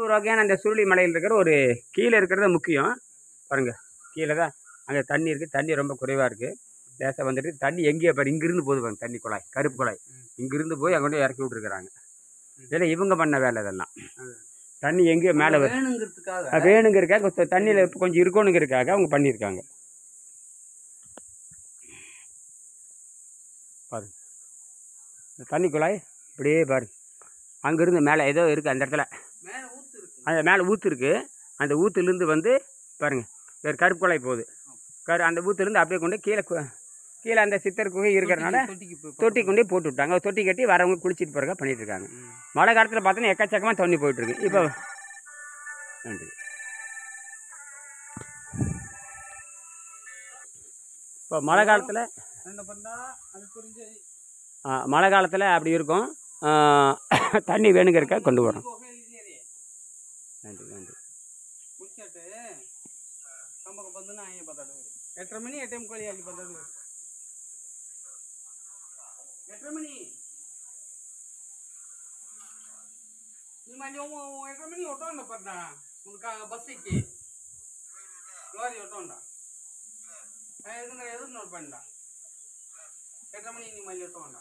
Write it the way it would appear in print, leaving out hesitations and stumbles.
ஒரு வகையான அந்த சுருளி மலையில் இருக்கிற ஒரு கீழே இருக்கிறது முக்கியம். பாருங்கள், கீழே தான் அங்கே தண்ணி இருக்குது. தண்ணி ரொம்ப குறைவாக இருக்குது. லேசாக வந்துட்டு தண்ணி எங்கேயே பாரு, இங்கிருந்து போகுது பாருங்க தண்ணி குழாய், கருப்பு குழாய் இங்கிருந்து போய் அங்கே கொண்டு இறக்கி விட்டுருக்குறாங்க. இதில் இவங்க பண்ண வேலை இதெல்லாம். தண்ணி எங்கேயோ மேலே வேணுங்கிறதுக்காக தண்ணியில் கொஞ்சம் இருக்கணுங்கிறதுக்காக அவங்க பண்ணியிருக்காங்க. பாரு, தண்ணி குழாய் இப்படியே பாரு, அங்கேருந்து மேலே ஏதோ இருக்குது அந்த இடத்துல. அந்த மேலே ஊற்று இருக்குது. அந்த ஊற்றுலேருந்து வந்து பாருங்கள், வேறு கருப்பு குழாய் போகுது. அந்த ஊற்றுலேருந்து அப்படியே கொண்டு கீழே அந்த சித்தர் குகை இருக்கிறனால தொட்டி கொண்டே போட்டு விட்டாங்க. தொட்டி கட்டி வரவங்க குளிச்சுட்டு போகிறக்க பண்ணிகிட்டு இருக்காங்க. மழை காலத்தில் பார்த்தோன்னா எக்கச்சக்கமாக தண்ணி போயிட்டுருக்கு. இப்போ நன்றி. இப்போ மழை காலத்தில் அப்படி இருக்கும். தண்ணி வேணுங்கிறக்க கொண்டு வரோம். நன்றி நன்றி. 8:30 மணி ATM கோழி ಅಲ್ಲಿ ಬಂದದ್ದು 8:30 ಮಣಿ ನಿಮ್ಮಲ್ಲಿ 8:30 ಮಣಿ ಆಟೋ ಉಂಡ ಪಡ್ಡ ಉನಕ ಬಸ್ ಇಕ್ಕಿ ಲಾರಿ ಆಟೋ ಉಂಡ ಎದುರು ನೋಡಿ ಬಂದ 8:30 ಮಣಿ ನಿಮ್ಮಲ್ಲಿ ಆಟೋ ಉಂಡ